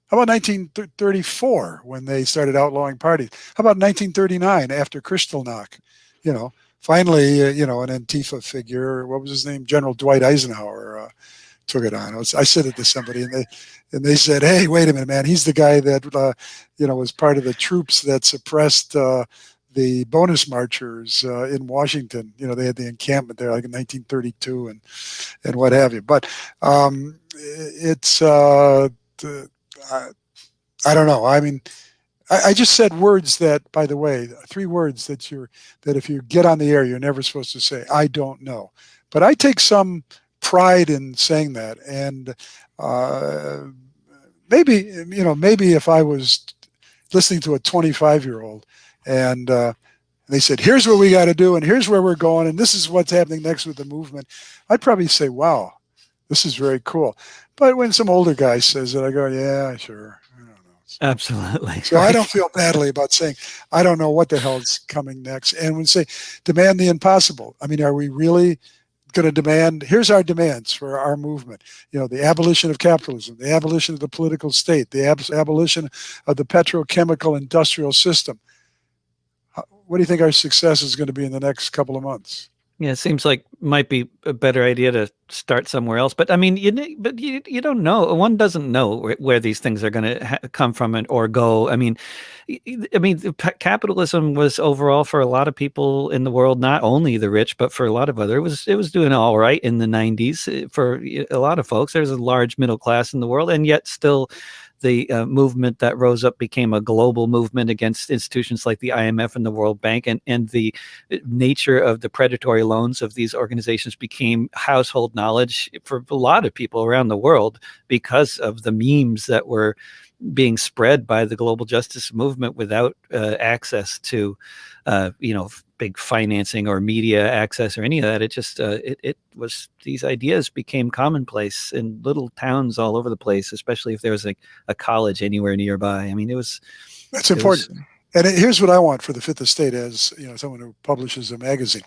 How about 1934 when they started outlawing parties? How about 1939 after Kristallnacht? Finally, an Antifa figure, what was his name? General Dwight Eisenhower took it on. I said it to somebody, and they said, "Hey, wait a minute, man. He's the guy that was part of the troops that suppressed the bonus marchers in Washington. They had the encampment there, like in 1932, and what have you." But it's I don't know. I mean, I just said words that, by the way, 3 words that if you get on the air, you're never supposed to say. I don't know, but I take some pride in saying that. And maybe, maybe if I was listening to a 25-year-old and they said, here's what we got to do, and here's where we're going, and this is what's happening next with the movement, I'd probably say, wow, this is very cool. But when some older guy says it, I go, yeah, sure. I don't know. Absolutely. So I don't feel badly about saying, I don't know what the hell's coming next. And when say, demand the impossible, I mean, are we really going to demand, here's our demands for our movement, the abolition of capitalism, the abolition of the political state, the abolition of the petrochemical industrial system. What do you think our success is going to be in the next couple of months? Yeah, it seems like might be a better idea to start somewhere else. But I mean, you don't know. One doesn't know where these things are going to come from or go. I mean, capitalism was overall for a lot of people in the world, not only the rich, but for a lot of other, it was doing all right in the 90s for a lot of folks. There's a large middle class in the world, and yet still the movement that rose up became a global movement against institutions like the IMF and the World Bank, and the nature of the predatory loans of these organizations became household knowledge for a lot of people around the world because of the memes that were being spread by the global justice movement without access to, big financing or media access or any of that. It just it was, these ideas became commonplace in little towns all over the place, especially if there was a college anywhere nearby. I mean, That's important. And here's what I want for the Fifth Estate, as someone who publishes a magazine,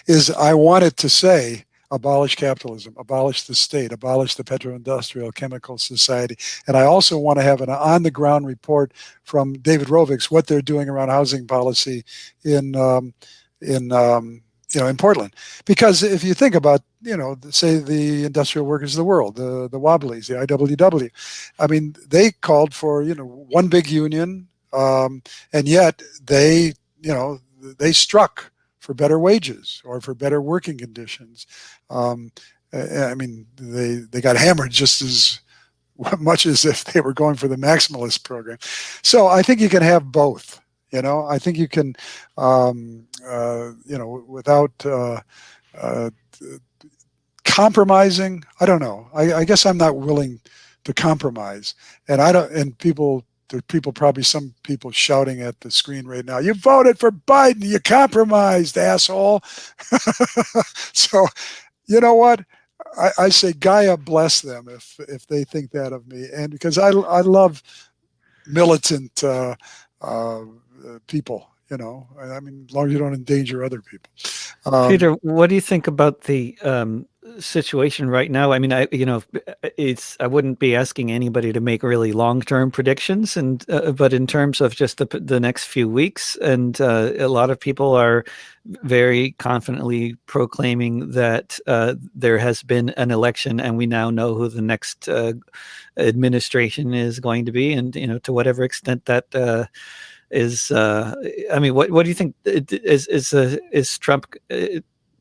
is I want it to say, abolish capitalism, abolish the state, abolish the petro-industrial chemical society. And I also want to have an on-the-ground report from David Rovics, what they're doing around housing policy in Portland. Because if you think about, say the industrial workers of the world, the Wobblies, the IWW, I mean, they called for, one big union, and yet they struck for better wages or for better working conditions. I mean, they got hammered just as much as if they were going for the maximalist program. So I think you can have both. I think you can, without compromising. I don't know. I guess I'm not willing to compromise, and I don't. And there are people, probably some people shouting at the screen right now, you voted for Biden, you compromised, asshole. So, you know what? I say Gaia bless them if they think that of me. And because I love militant people, I mean, as long as you don't endanger other people. Peter, what do you think about the situation right now? I mean, I wouldn't be asking anybody to make really long-term predictions, and but in terms of just the next few weeks, and a lot of people are very confidently proclaiming that there has been an election, and we now know who the next administration is going to be, and to whatever extent that is. I mean, what do you think? Is Trump?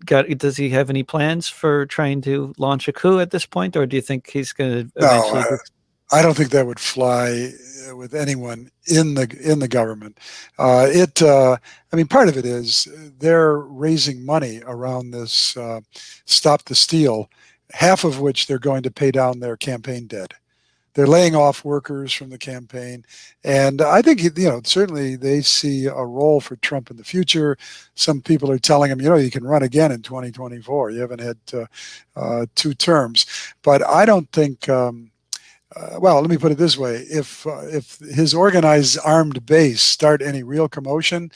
Does he have any plans for trying to launch a coup at this point, or do you think he's going to eventually? No, I don't think that would fly with anyone in the government. I mean, part of it is they're raising money around this Stop the Steal, half of which they're going to pay down their campaign debt. They're laying off workers from the campaign. And I think, certainly they see a role for Trump in the future. Some people are telling him, you can run again in 2024. You haven't had 2 terms. But I don't think, well, let me put it this way. If his organized armed base start any real commotion,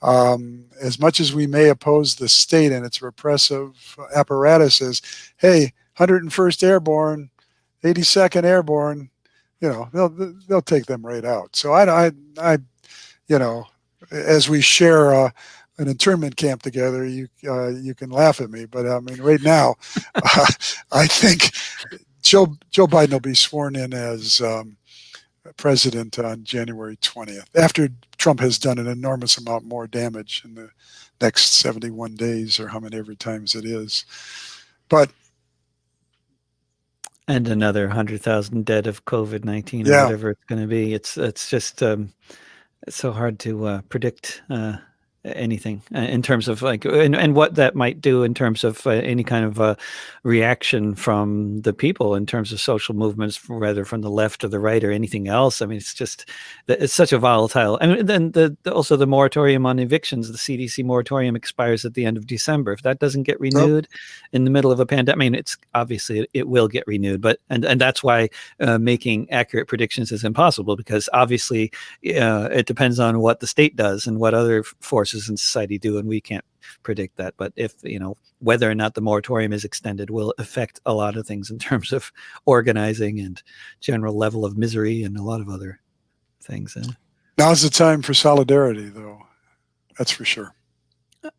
as much as we may oppose the state and its repressive apparatuses, hey, 101st Airborne, 82nd Airborne, they'll take them right out. So I as we share an internment camp together, you can laugh at me, but I mean, right now, I think Joe Biden will be sworn in as president on January 20th, after Trump has done an enormous amount more damage in the next 71 days, or how many ever times it is. But and another 100,000 dead of COVID-19 or yeah, whatever it's going to be. It's just it's so hard to predict anything in terms of like and what that might do in terms of any kind of reaction from the people in terms of social movements, whether from the left or the right or anything else. I mean, it's just it's such a volatile. I mean, then also the moratorium on evictions, the CDC moratorium expires at the end of December. If that doesn't get Nope. renewed in the middle of a pandemic, I mean, it's obviously it will get renewed, but and that's why making accurate predictions is impossible, because obviously it depends on what the state does and what other forces in society do, and we can't predict that. But if whether or not the moratorium is extended will affect a lot of things in terms of organizing and general level of misery and a lot of other things. Now's the time for solidarity, though. That's for sure.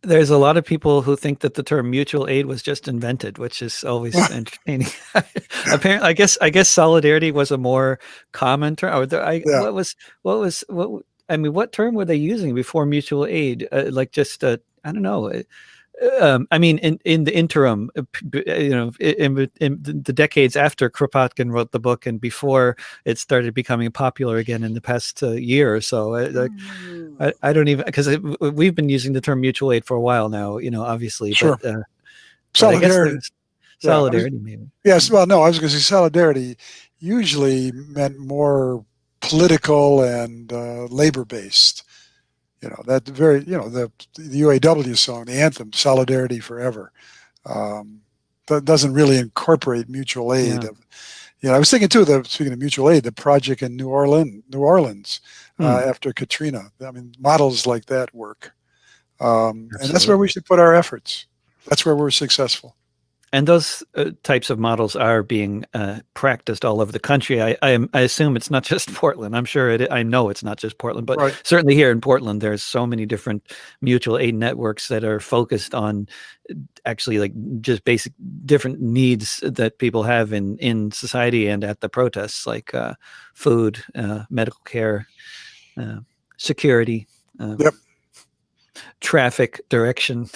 There's a lot of people who think that the term mutual aid was just invented, which is always entertaining. Apparently, I guess solidarity was a more common term. Yeah. I mean, what term were they using before mutual aid? Like just I don't know. I mean, in the interim, in the decades after Kropotkin wrote the book and before it started becoming popular again in the past year or so, I don't even, because we've been using the term mutual aid for a while now, obviously, Sure. but I guess Solidarity. there's solidarity maybe. Yes. Well, no, I was going to say solidarity usually meant more political and labor based. That very, the UAW song, the anthem, Solidarity Forever, that doesn't really incorporate mutual aid. Yeah. I was thinking too, speaking of mutual aid, the project in New Orleans after Katrina. I mean, models like that work. And that's where we should put our efforts. That's where we're successful. And those types of models are being practiced all over the country. I assume it's not just Portland. I'm sure I know it's not just Portland, but Right. certainly here in Portland, there's so many different mutual aid networks that are focused on actually like just basic different needs that people have in society and at the protests, like food, medical care, security, Yep. traffic direction.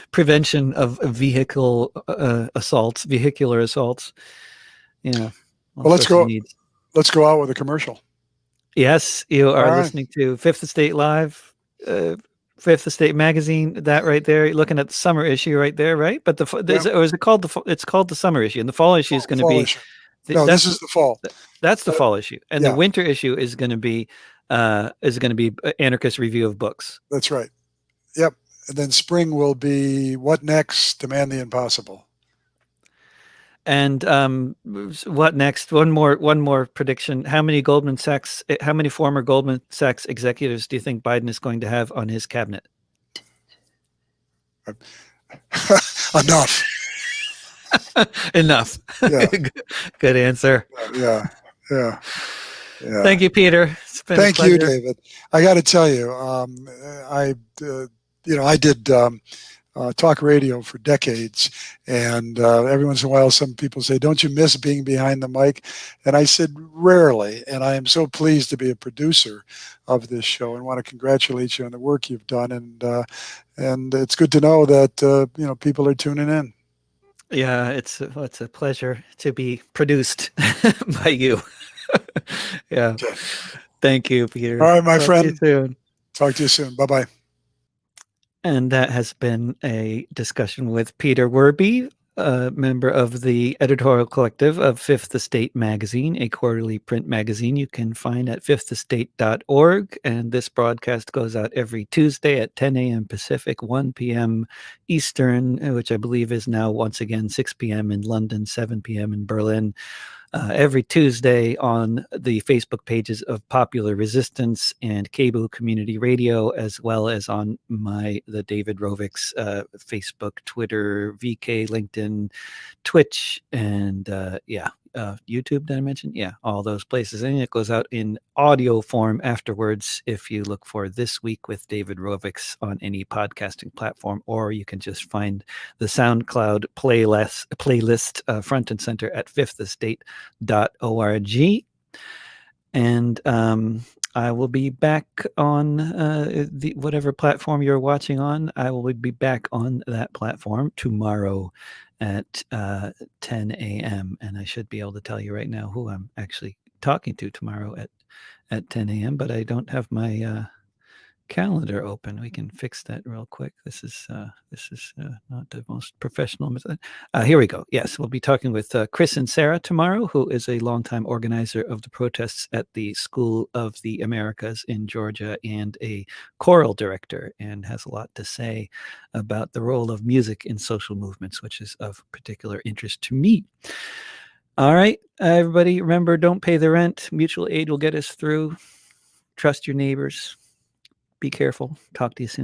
Prevention of vehicular assaults. Yeah. Well, let's go. Let's go out with a commercial. Yes, you are listening to Fifth Estate Live, Fifth Estate Magazine. That right there, you're looking at the summer issue right there, right? But or is it called it's called the summer issue, and the fall issue is going to be. No, this is the fall. That's the fall issue, and the winter issue is going to be Anarchist review of books. That's right. Yep. And then spring will be What Next? Demand the Impossible. And what next? One more prediction. How many former Goldman Sachs executives do you think Biden is going to have on his cabinet? Enough. Enough. Yeah. Good answer. Yeah. Thank you, Peter. Thank you, David. I got to tell you, I did talk radio for decades, and every once in a while, some people say, "Don't you miss being behind the mic?" And I said, "Rarely." And I am so pleased to be a producer of this show, and want to congratulate you on the work you've done. And it's good to know that people are tuning in. Yeah, it's a pleasure to be produced by you. Yeah. Okay. Thank you, Peter. All right, my friend. Talk to you soon. Talk to you soon. Bye-bye. And that has been a discussion with Peter Werbe, a member of the editorial collective of Fifth Estate Magazine, a quarterly print magazine you can find at fifthestate.org. And this broadcast goes out every Tuesday at 10 a.m. Pacific, 1 p.m. Eastern, which I believe is now once again 6 p.m. in London, 7 p.m. in Berlin. Every Tuesday on the Facebook pages of Popular Resistance and Cable Community Radio, as well as on the David Rovick's Facebook, Twitter, VK, LinkedIn, Twitch, and YouTube, did I mention? Yeah, all those places. And it goes out in audio form afterwards if you look for This Week with David Rovick's on any podcasting platform, or you can just find the SoundCloud playlist front and center at fifthestate.org. And I will be back on whatever platform you're watching on. I will be back on that platform tomorrow at 10 a.m. And I should be able to tell you right now who I'm actually talking to tomorrow at 10 a.m. But I don't have my calendar open. We can fix that real quick. This is not the most professional method. Here we go. Yes, we'll be talking with Chris and Sarah tomorrow, who is a longtime organizer of the protests at the School of the Americas in Georgia and a choral director, and has a lot to say about the role of music in social movements, which is of particular interest to me. All right, everybody, remember, don't pay the rent. Mutual aid will get us through. Trust your neighbors. Be careful. Talk to you soon.